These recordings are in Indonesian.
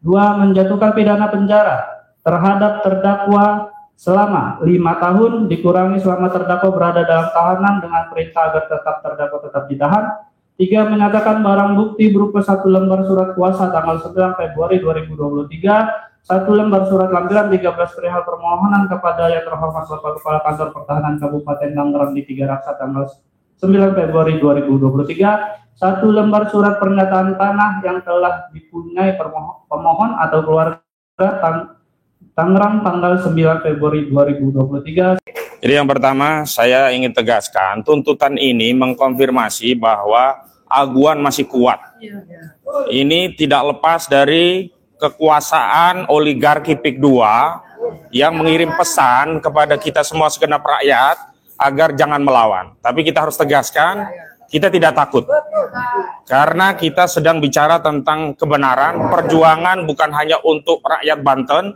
2. Menjatuhkan pidana penjara terhadap terdakwa selama 5 tahun dikurangi selama terdakwa berada dalam tahanan dengan perintah agar terdakwa tetap ditahan. 3. Menyatakan barang bukti berupa 1 lembar surat kuasa tanggal 9 Februari 2023, 1 lembar surat lampiran 13 perihal permohonan kepada yang terhormat Bapak Kepala Kantor Pertahanan Kabupaten Tangerang di Tiga Raksa tanggal 9 Februari 2023, 1 lembar surat pernyataan tanah yang telah dipunyai pemohon atau keluarga Tangerang tanggal 9 Februari 2023. Jadi yang pertama saya ingin tegaskan tuntutan ini mengkonfirmasi bahwa aguan masih kuat. Ini tidak lepas dari kekuasaan oligarki PIK 2 yang mengirim pesan kepada kita semua segenap rakyat agar jangan melawan. Tapi kita harus tegaskan, kita tidak takut. Karena kita sedang bicara tentang kebenaran, perjuangan bukan hanya untuk rakyat Banten,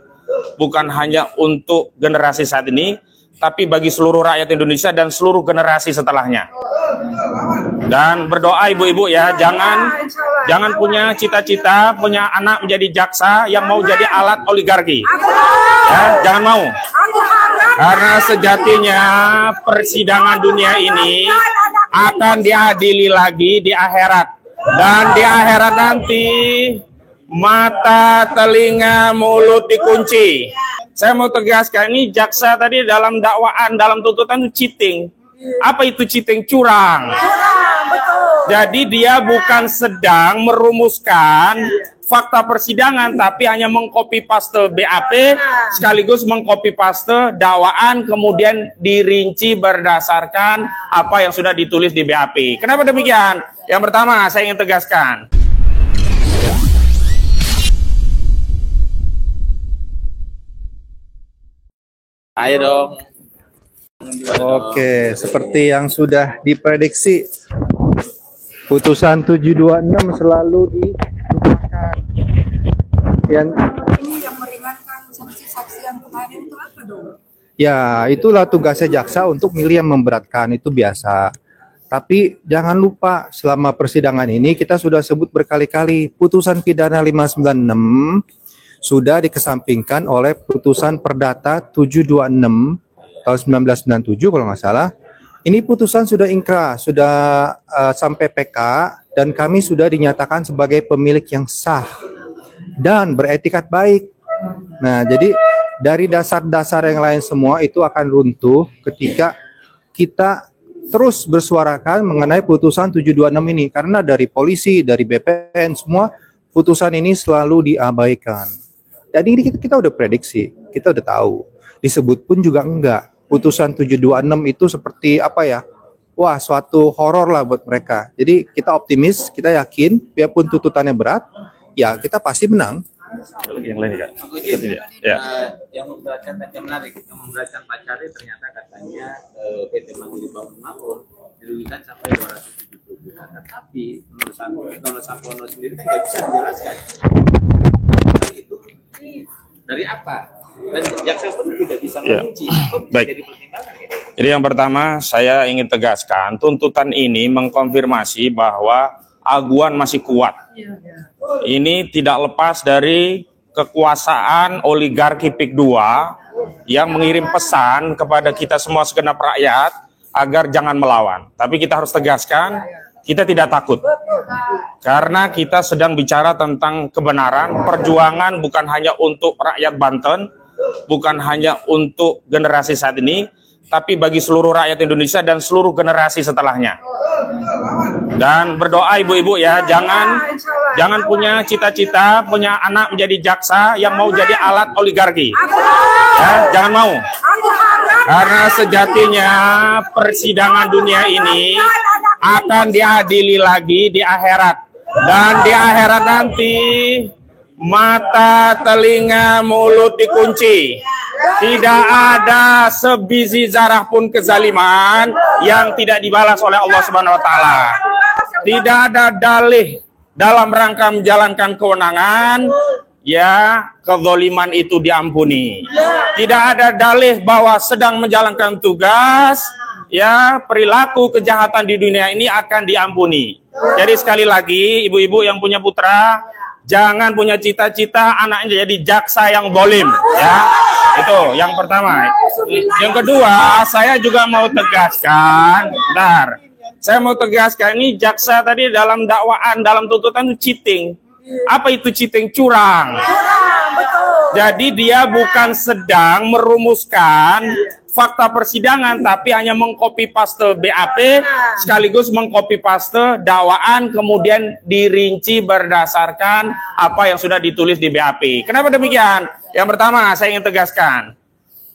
bukan hanya untuk generasi saat ini, tapi bagi seluruh rakyat Indonesia dan seluruh generasi setelahnya. Dan berdoa ibu-ibu ya, jangan punya cita-cita punya anak menjadi jaksa yang mau jadi alat oligarki. Ya, jangan mau. Karena sejatinya persidangan dunia ini akan diadili lagi di akhirat. Dan di akhirat nanti mata, telinga, mulut dikunci. Saya mau tegaskan, ini jaksa tadi dalam dakwaan, dalam tuntutan cheating. Apa itu cheating? Curang. Jadi dia bukan sedang merumuskan fakta persidangan, tapi hanya mengcopy paste BAP, sekaligus mengcopy paste dakwaan, kemudian dirinci berdasarkan apa yang sudah ditulis di BAP. Kenapa demikian? Yang pertama, saya ingin tegaskan. Ayo dong. Oke, seperti yang sudah diprediksi, putusan 726 selalu dilupakan. Yang meringankan saksi-saksi yang kemarin itu apa dong? Ya, itulah tugasnya jaksa untuk milih yang memberatkan, itu biasa. Tapi jangan lupa, selama persidangan ini kita sudah sebut berkali-kali, putusan pidana 596 sudah dikesampingkan oleh putusan perdata 726 tahun 1997 kalau nggak salah. Ini putusan sudah ingkrah, sudah sampai PK, dan kami sudah dinyatakan sebagai pemilik yang sah dan beretikat baik. Nah, jadi dari dasar-dasar yang lain semua itu akan runtuh ketika kita terus bersuarakan mengenai putusan 726 ini. Karena dari polisi, dari BPN, semua putusan ini selalu diabaikan. Jadi ini kita udah prediksi, kita udah tahu. Disebut pun juga enggak. Putusan 726 itu seperti apa ya? Wah, suatu horor lah buat mereka. Jadi kita optimis, kita yakin, biarpun tuntutannya berat, ya kita pasti menang. Yang lain ya? Ya. Yang memberatkan yang menarik, yang memberatkan Pak Cari ternyata katanya PT Mandiri Bangun Makmur dirugikan sampai 270 juta. Tapi menurut Sampono sendiri tidak bisa menjelaskan itu dari apa, dan jaksa pun tidak bisa merinci. Baik. Jadi yang pertama saya ingin tegaskan tuntutan ini mengkonfirmasi bahwa aguan masih kuat. Ini tidak lepas dari kekuasaan oligarki PIK 2 yang mengirim pesan kepada kita semua segenap rakyat agar jangan melawan. Tapi kita harus tegaskan, kita tidak takut. Karena kita sedang bicara tentang kebenaran, perjuangan bukan hanya untuk rakyat Banten, bukan hanya untuk generasi saat ini, tapi bagi seluruh rakyat Indonesia dan seluruh generasi setelahnya. Dan berdoa ibu-ibu ya, jangan punya cita-cita punya anak menjadi jaksa yang mau jadi alat oligarki. Ya, jangan mau. Karena sejatinya persidangan dunia ini akan diadili lagi di akhirat. Dan di akhirat nanti mata, telinga, mulut dikunci. Tidak ada sebiji zarah pun kezaliman yang tidak dibalas oleh Allah Subhanahu wa taala. Tidak ada dalih dalam rangka menjalankan kewenangan ya kezaliman itu diampuni. Tidak ada dalih bahwa sedang menjalankan tugas ya perilaku kejahatan di dunia ini akan diampuni. Jadi sekali lagi ibu-ibu yang punya putra, jangan punya cita-cita anaknya jadi jaksa yang dolim, ya. Itu yang pertama. Yang kedua, saya juga mau tegaskan, bentar. Saya mau tegaskan, ini jaksa tadi dalam dakwaan, dalam tuntutan itu cheating. Apa itu cheating? Curang. Jadi dia bukan sedang merumuskan fakta persidangan, tapi hanya mengcopy paste BAP sekaligus mengcopy paste dakwaan, kemudian dirinci berdasarkan apa yang sudah ditulis di BAP. Kenapa demikian? Yang pertama, saya ingin tegaskan,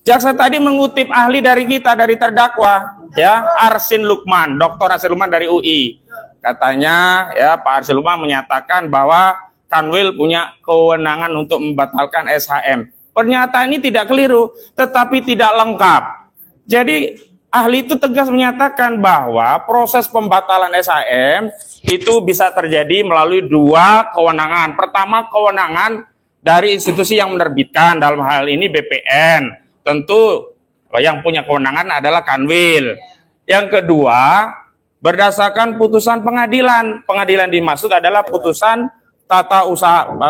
jaksa tadi mengutip ahli dari kita, dari terdakwa, ya, Arsin Lukman, Dr. Arsin Lukman dari UI. Katanya, ya, Pak Arsin Lukman menyatakan bahwa Kanwil punya kewenangan untuk membatalkan SHM. Pernyataan ini tidak keliru, tetapi tidak lengkap. Jadi ahli itu tegas menyatakan bahwa proses pembatalan SHM itu bisa terjadi melalui dua kewenangan. Pertama, kewenangan dari institusi yang menerbitkan, dalam hal ini BPN. Tentu yang punya kewenangan adalah Kanwil. Yang kedua, berdasarkan putusan pengadilan. Pengadilan dimaksud adalah putusan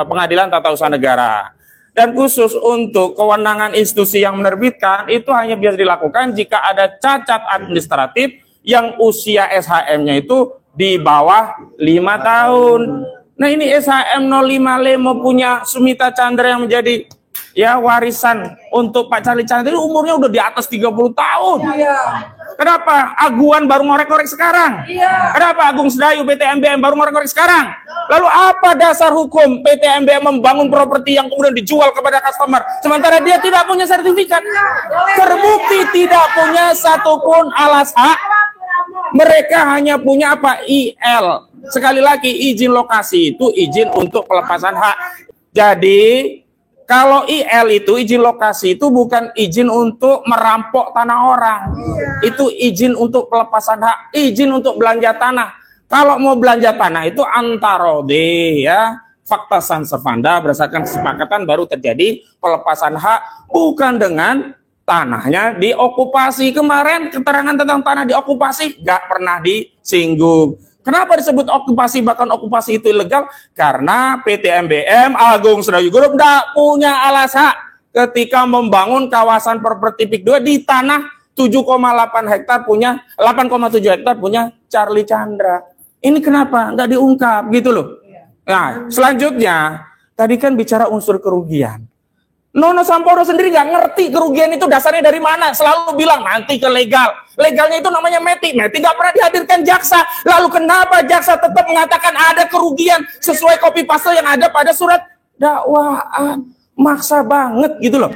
pengadilan tata usaha negara. Dan khusus untuk kewenangan institusi yang menerbitkan, itu hanya bisa dilakukan jika ada cacat administratif yang usia SHM-nya itu di bawah 5 tahun. Nah, ini SHM 05 Lemo punya Sumita Chandra yang menjadi ya warisan untuk Pak Charlie Chandra, umurnya udah di atas 30 tahun. Iya. Kenapa Aguan baru ngorek-ngorek sekarang? Iya. Kenapa Agung Sedayu PT MBM baru ngorek-ngorek sekarang? Lalu apa dasar hukum PT MBM membangun properti yang kemudian dijual kepada customer sementara dia tidak punya sertifikat? Terbukti tidak punya satupun alas hak. Mereka hanya punya apa? IL. Sekali lagi, izin lokasi itu izin untuk pelepasan hak. Jadi kalau IL itu izin lokasi itu bukan izin untuk merampok tanah orang. Itu izin untuk pelepasan hak, izin untuk belanja tanah. Kalau mau belanja tanah itu antarode, ya, fakta san servanda berdasarkan kesepakatan baru terjadi pelepasan hak, bukan dengan tanahnya diokupasi. Kemarin keterangan tentang tanah diokupasi nggak pernah disinggung. Kenapa disebut okupasi, bahkan okupasi itu ilegal? Karena PT MBM, Agung Sedayu Group, tidak punya alas hak ketika membangun kawasan properti PIK 2 di tanah 7,8 hektar punya, 8,7 hektar punya Charlie Chandra. Ini kenapa? Nggak diungkap, gitu loh. Nah, selanjutnya, tadi kan bicara unsur kerugian. Nono Samporo sendiri nggak ngerti kerugian itu dasarnya dari mana. Selalu bilang nanti ke legal. Legalnya itu namanya METI. METI nggak pernah dihadirkan jaksa. Lalu kenapa jaksa tetap mengatakan ada kerugian sesuai copy paste yang ada pada surat dakwaan? Maksa banget gitu loh.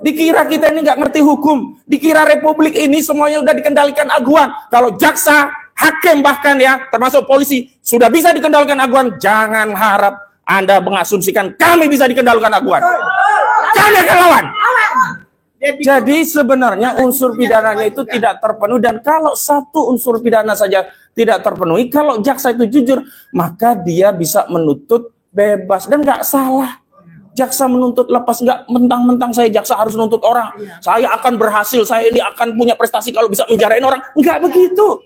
Dikira kita ini nggak ngerti hukum. Dikira republik ini semuanya udah dikendalikan aguan. Kalau jaksa, hakim bahkan ya, termasuk polisi, sudah bisa dikendalikan aguan. Jangan harap Anda mengasumsikan kami bisa dikendalikan aguan. Kami akan lawan. Jadi sebenarnya unsur pidananya itu tidak terpenuhi, dan kalau satu unsur pidana saja tidak terpenuhi, kalau jaksa itu jujur, maka dia bisa menuntut bebas dan nggak salah. Jaksa menuntut lepas, nggak mentang-mentang saya jaksa harus menuntut orang. Saya akan berhasil, saya ini akan punya prestasi kalau bisa menjarain orang. Nggak begitu.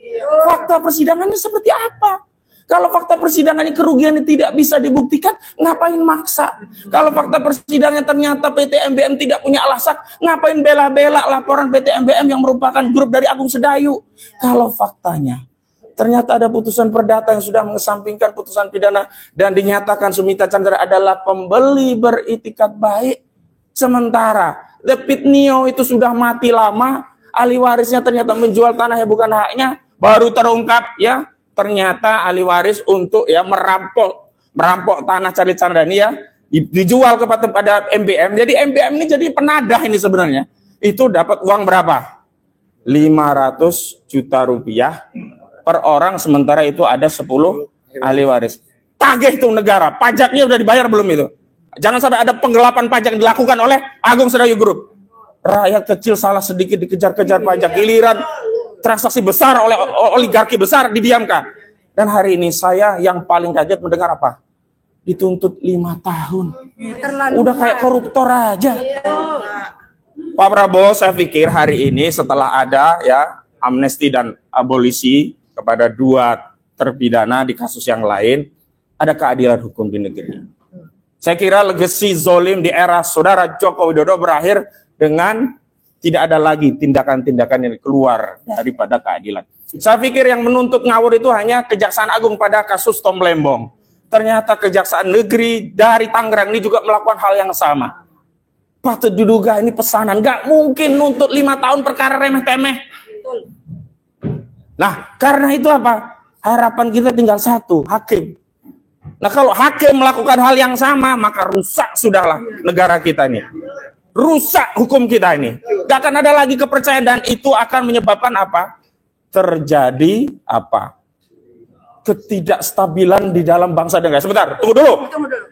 Fakta persidangannya seperti apa? Kalau fakta persidangannya kerugiannya tidak bisa dibuktikan, ngapain maksa? Kalau fakta persidangannya ternyata PT MBM tidak punya alasan, ngapain bela-bela laporan PT MBM yang merupakan grup dari Agung Sedayu? Kalau faktanya ternyata ada putusan perdata yang sudah mengesampingkan putusan pidana dan dinyatakan Sumita Chandra adalah pembeli beritikat baik, sementara Lepit Nio itu sudah mati lama, ahli warisnya ternyata menjual tanah yang bukan haknya, baru terungkap ya. Ternyata ahli waris untuk ya merampok tanah Charlie Chandra ini ya dijual kepada MBM. Jadi MBM ini jadi penadah ini sebenarnya. Itu dapat uang berapa? 500 juta rupiah per orang, sementara itu ada 10 ahli waris. Tagih itu negara, pajaknya udah dibayar belum itu? Jangan sampai ada penggelapan pajak yang dilakukan oleh Agung Sedayu Group. Rakyat kecil salah sedikit dikejar-kejar pajak, giliran transaksi besar oleh oligarki besar didiamkan. Dan hari ini saya yang paling kaget mendengar apa? Dituntut 5 tahun. Udah kayak koruptor aja. Pak Prabowo, saya pikir hari ini setelah ada ya amnesti dan abolisi kepada 2 terpidana di kasus yang lain, ada keadilan hukum di negeri. Saya kira legasi zolim di era saudara Joko Widodo berakhir dengan tidak ada lagi tindakan-tindakan yang keluar daripada keadilan. Saya pikir yang menuntut ngawur itu hanya Kejaksaan Agung pada kasus Tom Lembong. Ternyata Kejaksaan Negeri dari Tangerang ini juga melakukan hal yang sama. Patut diduga ini pesanan. Nggak mungkin nuntut 5 tahun perkara remeh-temeh. Nah, karena itu apa? Harapan kita tinggal satu, hakim. Nah, kalau hakim melakukan hal yang sama, maka rusak sudahlah negara kita ini. Rusak hukum kita ini. Gak akan ada lagi kepercayaan dan itu akan menyebabkan apa? Terjadi apa? Ketidakstabilan di dalam bangsa dan negara. Sebentar, tunggu dulu.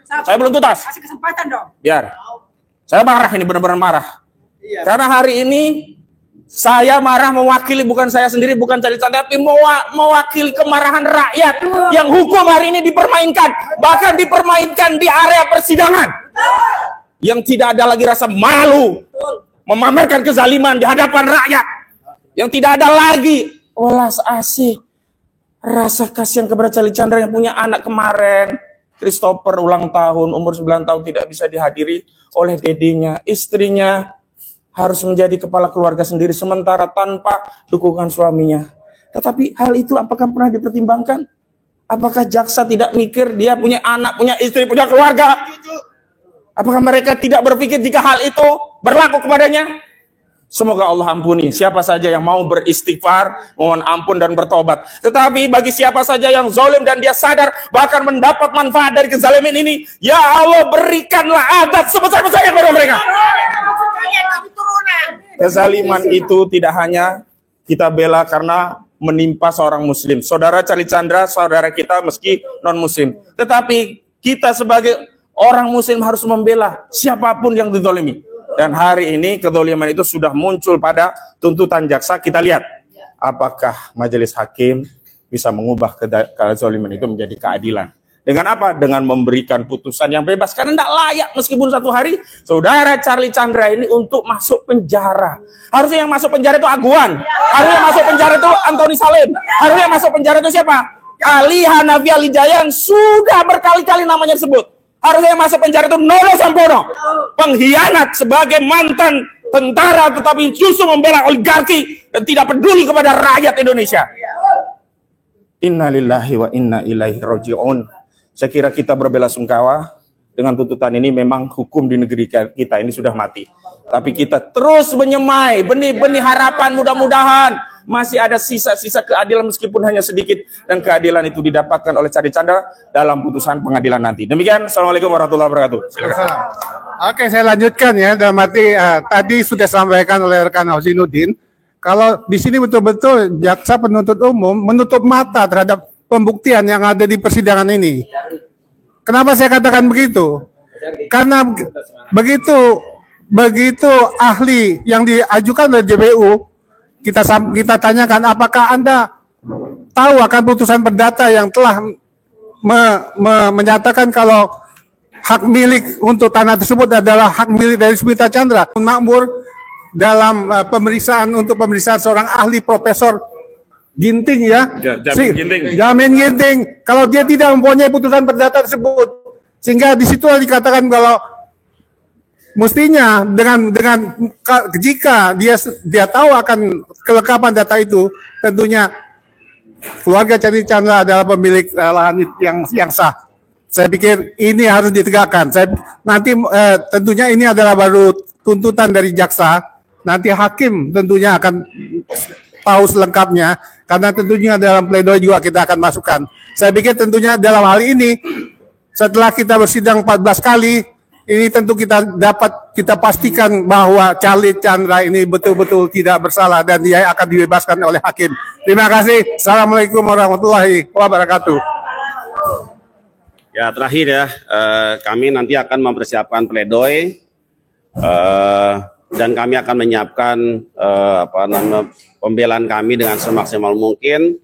Saya belum tuntas. Kasih kesempatan dong. Biar. Saya marah ini, benar-benar marah. Karena hari ini saya marah mewakili, bukan saya sendiri, bukan cari canda, tapi mewakili kemarahan rakyat yang hukum hari ini dipermainkan. Bahkan dipermainkan di area persidangan. Yang tidak ada lagi rasa malu memamerkan kezaliman di hadapan rakyat, yang tidak ada lagi welas asih rasa kasihan kepada Charlie Chandra yang punya anak kemarin, Christopher ulang tahun umur 9 tahun tidak bisa dihadiri oleh dedinya, istrinya harus menjadi kepala keluarga sendiri sementara tanpa dukungan suaminya. Tetapi hal itu apakah pernah dipertimbangkan? Apakah jaksa tidak mikir dia punya anak, punya istri, punya keluarga? Apakah mereka tidak berpikir jika hal itu berlaku kepadanya? Semoga Allah ampuni siapa saja yang mau beristighfar, mohon ampun dan bertobat. Tetapi bagi siapa saja yang zalim dan dia sadar bahkan mendapat manfaat dari kezaliman ini, ya Allah berikanlah azab sebesar-besarnya kepada mereka. Kezaliman itu tidak hanya kita bela karena menimpa seorang muslim. Saudara Charlie Chandra, saudara kita meski non-muslim. Tetapi kita sebagai orang muslim harus membela siapapun yang dizalimi. Dan hari ini kezaliman itu sudah muncul pada tuntutan jaksa. Kita lihat apakah majelis hakim bisa mengubah kezaliman itu menjadi keadilan. Dengan apa? Dengan memberikan putusan yang bebas. Karena tidak layak meskipun satu hari saudara Charlie Chandra ini untuk masuk penjara. Harusnya yang masuk penjara itu Aguan. Harusnya yang masuk penjara itu Antoni Salim. Harusnya yang masuk penjara itu siapa? Ali Hanafi Alijaya yang sudah berkali-kali namanya disebut. Harusnya yang masuk penjara itu Nono Sampono, pengkhianat sebagai mantan tentara tetapi justru membela oligarki dan tidak peduli kepada rakyat Indonesia. Innalillahi wa inna ilaihi raji'un. Saya kira kita berbelasungkawa dengan tuntutan ini. Memang hukum di negeri kita ini sudah mati. Tapi kita terus menyemai benih-benih harapan, mudah-mudahan masih ada sisa-sisa keadilan meskipun hanya sedikit, dan keadilan itu didapatkan oleh Charlie Chandra dalam putusan pengadilan nanti. Demikian, Assalamualaikum warahmatullahi wabarakatuh. Oke, saya lanjutkan ya. Dalam arti tadi sudah disampaikan oleh rekan Husainuddin, kalau di sini betul-betul jaksa penuntut umum menutup mata terhadap pembuktian yang ada di persidangan ini. Kenapa saya katakan begitu? Karena begitu ahli yang diajukan oleh JPU, kita tanyakan apakah Anda tahu akan putusan perdata yang telah menyatakan kalau hak milik untuk tanah tersebut adalah hak milik dari Smita Chandra. Makmur dalam pemeriksaan seorang ahli Profesor Ginting ya. Jamin Ginting. Kalau dia tidak mempunyai putusan perdata tersebut, sehingga di situ dikatakan kalau mestinya dengan jika dia tahu akan kelengkapan data itu, tentunya keluarga Charlie Chandra adalah pemilik lahan yang sah. Saya pikir ini harus ditegakkan. Tentunya ini adalah baru tuntutan dari jaksa. Nanti hakim tentunya akan tahu selengkapnya, karena tentunya dalam pledoi juga kita akan masukkan. Saya pikir tentunya dalam hal ini setelah kita bersidang 14 kali, ini tentu kita pastikan bahwa Charlie Chandra ini betul-betul tidak bersalah dan dia akan dibebaskan oleh hakim. Terima kasih. Assalamualaikum warahmatullahi wabarakatuh. Ya, terakhir ya, kami nanti akan mempersiapkan pledoi dan kami akan menyiapkan pembelaan kami dengan semaksimal mungkin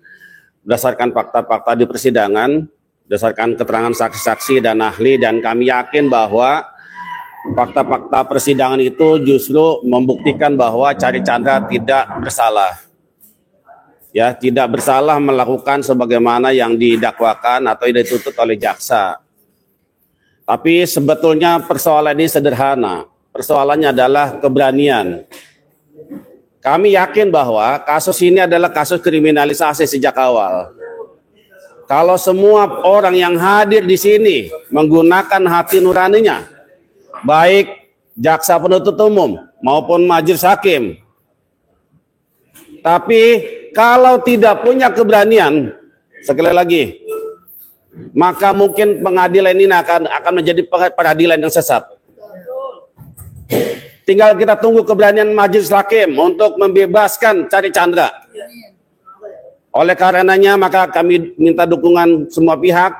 berdasarkan fakta-fakta di persidangan, berdasarkan keterangan saksi-saksi dan ahli, dan kami yakin bahwa fakta-fakta persidangan itu justru membuktikan bahwa Charlie Chandra tidak bersalah. Ya, tidak bersalah melakukan sebagaimana yang didakwakan atau dituntut oleh jaksa. Tapi sebetulnya persoalan ini sederhana. Persoalannya adalah keberanian. Kami yakin bahwa kasus ini adalah kasus kriminalisasi sejak awal. Kalau semua orang yang hadir di sini menggunakan hati nuraninya, baik jaksa penuntut umum maupun majelis hakim, tapi kalau tidak punya keberanian, sekali lagi, maka mungkin pengadilan ini akan menjadi peradilan yang sesat. Tinggal kita tunggu keberanian majelis hakim untuk membebaskan Chandra Chandra. Oleh karenanya maka kami minta dukungan semua pihak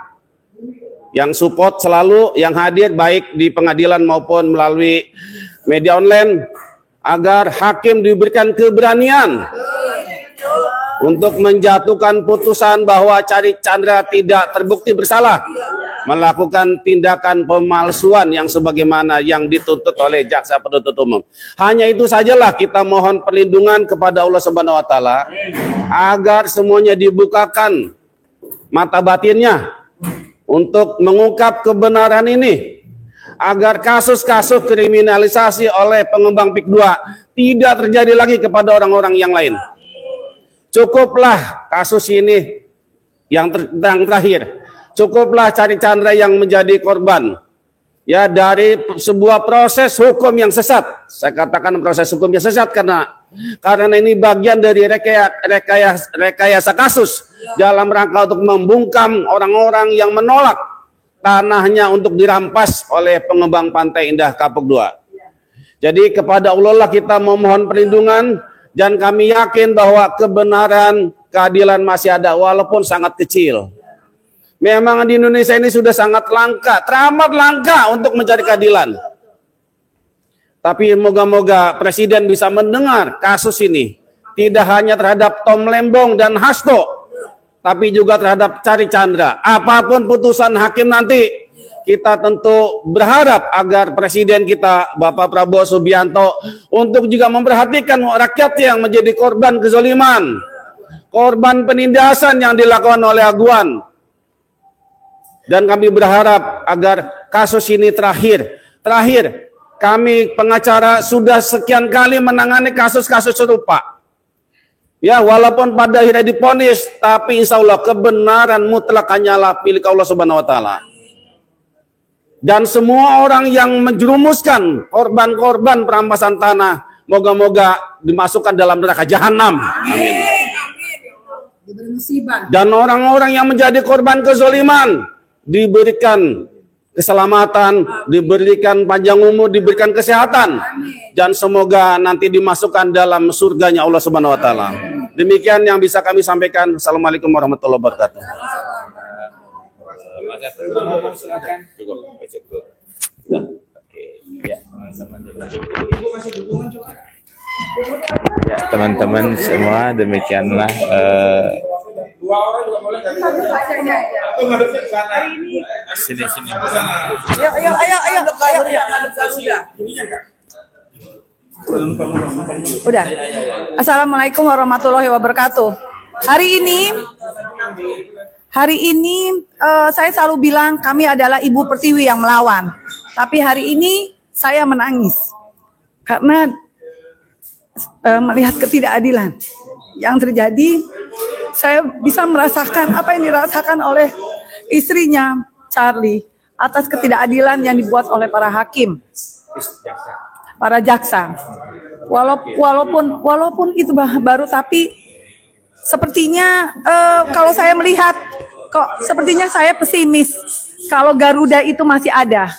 yang support selalu, yang hadir baik di pengadilan maupun melalui media online, agar hakim diberikan keberanian untuk menjatuhkan putusan bahwa Chandra Chandra tidak terbukti bersalah melakukan tindakan pemalsuan yang sebagaimana yang dituntut oleh jaksa penuntut umum. Hanya itu sajalah kita mohon perlindungan kepada Allah Subhanahu wa taala agar semuanya dibukakan mata batinnya untuk mengungkap kebenaran ini, agar kasus-kasus kriminalisasi oleh pengembang PIK 2 tidak terjadi lagi kepada orang-orang yang lain. Cukuplah kasus ini yang terakhir. Cukuplah Chandra Chandra yang menjadi korban ya dari sebuah proses hukum yang sesat. Saya katakan proses hukum yang sesat karena ini bagian dari rekayasa kasus dalam rangka untuk membungkam orang-orang yang menolak tanahnya untuk dirampas oleh pengembang Pantai Indah Kapuk 2. Jadi kepada Allah lah kita memohon perlindungan, dan kami yakin bahwa kebenaran, keadilan masih ada walaupun sangat kecil. Memang di Indonesia ini sudah sangat langka, teramat langka untuk mencari keadilan. Tapi moga-moga Presiden bisa mendengar kasus ini. Tidak hanya terhadap Tom Lembong dan Hasto, tapi juga terhadap Chandra Chandra. Apapun putusan hakim nanti, kita tentu berharap agar Presiden kita, Bapak Prabowo Subianto, untuk juga memperhatikan rakyat yang menjadi korban kezaliman, korban penindasan yang dilakukan oleh aguan. Dan kami berharap agar kasus ini terakhir. Kami pengacara sudah sekian kali menangani kasus-kasus serupa. Ya, walaupun pada akhirnya diponis, tapi insya Allah kebenaran mutlak hanyalah milik Allah Subhanahu wa taala. Dan semua orang yang menjerumuskan korban-korban perampasan tanah, moga-moga dimasukkan dalam neraka jahanam. Amin. Dan orang-orang yang menjadi korban kezaliman diberikan keselamatan, diberikan panjang umur, diberikan kesehatan, dan semoga nanti dimasukkan dalam surganya Allah Subhanahu wa taala. Demikian yang bisa kami sampaikan. Assalamualaikum warahmatullahi wabarakatuh. Ya, teman-teman semua, demikianlah sini. Ayo. Udah. Assalamualaikum warahmatullahi wabarakatuh. Hari ini saya selalu bilang kami adalah Ibu Pertiwi yang melawan. Tapi hari ini saya menangis karena melihat ketidakadilan yang terjadi. Saya bisa merasakan apa yang dirasakan oleh istrinya Charlie atas ketidakadilan yang dibuat oleh para hakim, para jaksa. Walaupun itu baru, tapi sepertinya kalau saya melihat kok sepertinya saya pesimis kalau Garuda itu masih ada.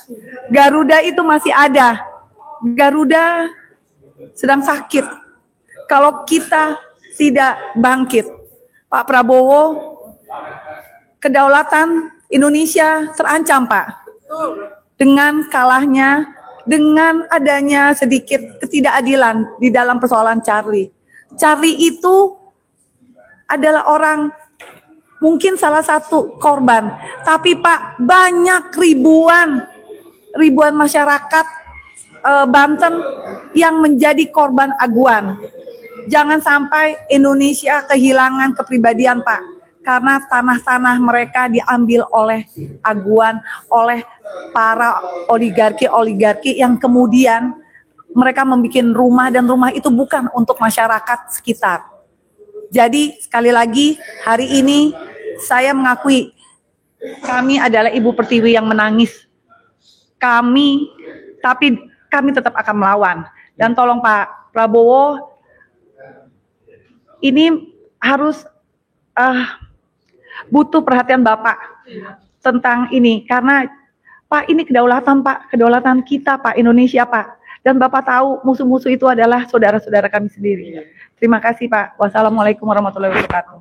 Garuda sedang sakit kalau kita tidak bangkit. Pak Prabowo, kedaulatan Indonesia terancam, Pak. Dengan kalahnya, dengan adanya sedikit ketidakadilan di dalam persoalan Charlie. Charlie itu adalah orang, mungkin salah satu korban. Tapi Pak, banyak ribuan masyarakat Banten yang menjadi korban aguan. Jangan sampai Indonesia kehilangan kepribadian, Pak. karena tanah-tanah mereka diambil oleh aguan, oleh para oligarki yang kemudian mereka membuat rumah, dan rumah itu bukan untuk masyarakat sekitar. Jadi sekali lagi hari ini saya mengakui kami adalah Ibu Pertiwi yang menangis. Tapi kami tetap akan melawan. Dan tolong Pak Prabowo, ini harus butuh perhatian Bapak tentang ini, karena Pak ini kedaulatan Pak, kedaulatan kita Pak, Indonesia Pak. Dan Bapak tahu musuh-musuh itu adalah saudara-saudara kami sendiri. Terima kasih Pak. Wassalamualaikum warahmatullahi wabarakatuh.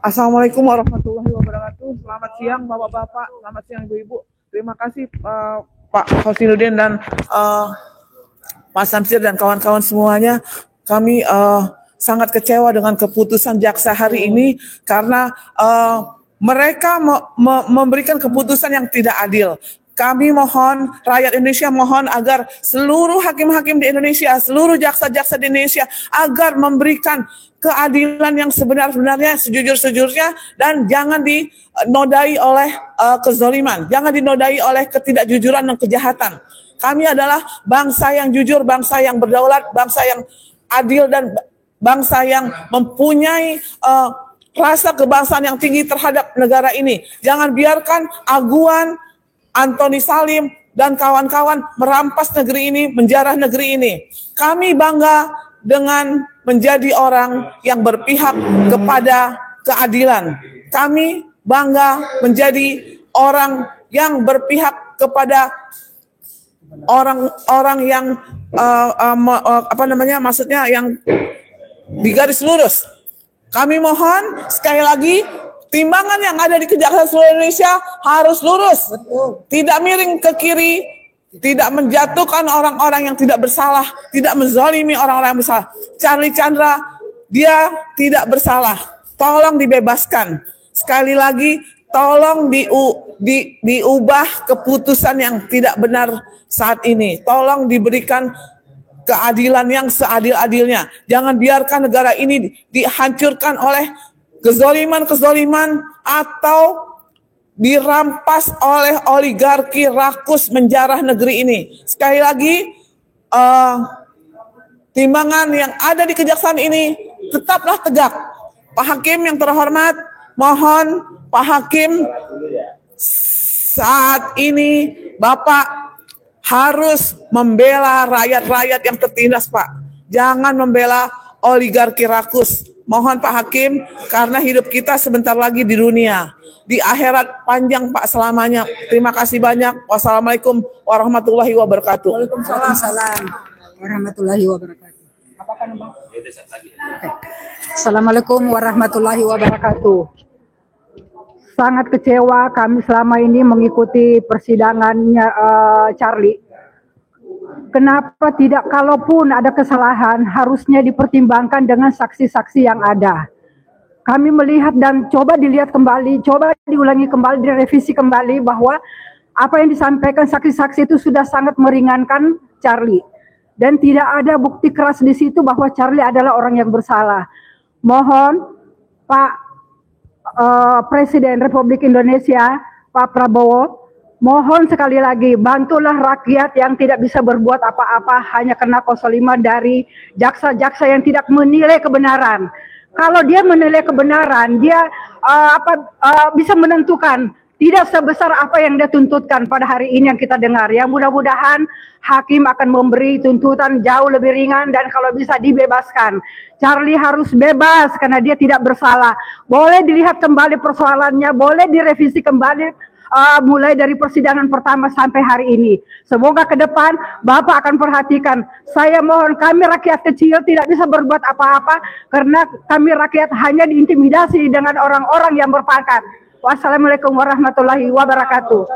Assalamualaikum warahmatullahi wabarakatuh. Selamat siang Bapak-Bapak, selamat siang Ibu-Ibu. Terima kasih Pak Husnudin dan Pak Samsir dan kawan-kawan semuanya. Kami sangat kecewa dengan keputusan jaksa hari ini karena mereka memberikan keputusan yang tidak adil. Kami mohon, rakyat Indonesia mohon agar seluruh hakim-hakim di Indonesia, seluruh jaksa-jaksa di Indonesia agar memberikan keadilan yang sebenar-benarnya, sejujur-sejurnya, dan jangan dinodai oleh kezaliman, jangan dinodai oleh ketidakjujuran dan kejahatan. Kami adalah bangsa yang jujur, bangsa yang berdaulat, bangsa yang adil, dan bangsa yang mempunyai rasa kebangsaan yang tinggi terhadap negara ini. Jangan biarkan aguan Antoni Salim dan kawan-kawan merampas negeri ini, menjarah negeri ini. Kami bangga dengan menjadi orang yang berpihak kepada keadilan. Kami bangga menjadi orang yang berpihak kepada orang-orang yang maksudnya yang di garis lurus. Kami mohon sekali lagi, timbangan yang ada di Kejaksaan seluruh Indonesia harus lurus, tidak miring ke kiri, tidak menjatuhkan orang-orang yang tidak bersalah, tidak menzalimi orang-orang yang bersalah. Charlie Chandra, dia tidak bersalah, tolong dibebaskan. Sekali lagi, tolong diubah keputusan yang tidak benar saat ini. Tolong diberikan keadilan yang seadil-adilnya. Jangan biarkan negara ini dihancurkan oleh kezaliman-kezaliman atau dirampas oleh oligarki rakus menjarah negeri ini. Sekali lagi, timbangan yang ada di kejaksaan ini tetaplah tegak. Pak Hakim yang terhormat, mohon Pak Hakim, saat ini Bapak harus membela rakyat-rakyat yang tertindas, Pak. Jangan membela oligarki rakus. Mohon Pak Hakim, karena hidup kita sebentar lagi di dunia. Di akhirat panjang Pak selamanya. Terima kasih banyak. Wassalamualaikum warahmatullahi wabarakatuh. Waalaikumsalam warahmatullahi wabarakatuh. Assalamualaikum warahmatullahi wabarakatuh. Sangat kecewa kami selama ini mengikuti persidangannya Charlie. Kenapa tidak, kalaupun ada kesalahan harusnya dipertimbangkan dengan saksi-saksi yang ada. Kami melihat dan coba dilihat kembali, coba diulangi kembali, direvisi kembali bahwa apa yang disampaikan saksi-saksi itu sudah sangat meringankan Charlie. Dan tidak ada bukti keras di situ bahwa Charlie adalah orang yang bersalah. Mohon Pak Presiden Republik Indonesia, Pak Prabowo, mohon sekali lagi bantulah rakyat yang tidak bisa berbuat apa-apa hanya karena kezaliman dari jaksa-jaksa yang tidak menilai kebenaran. Kalau dia menilai kebenaran, dia bisa menentukan tidak sebesar apa yang dia tuntutkan pada hari ini yang kita dengar. Yang mudah-mudahan hakim akan memberi tuntutan jauh lebih ringan dan kalau bisa dibebaskan. Charlie harus bebas karena dia tidak bersalah. Boleh dilihat kembali persoalannya, boleh direvisi kembali mulai dari persidangan pertama sampai hari ini. Semoga ke depan Bapak akan perhatikan. Saya mohon, kami rakyat kecil tidak bisa berbuat apa-apa karena kami rakyat hanya diintimidasi dengan orang-orang yang berpangkat. Wassalamualaikum warahmatullahi wabarakatuh.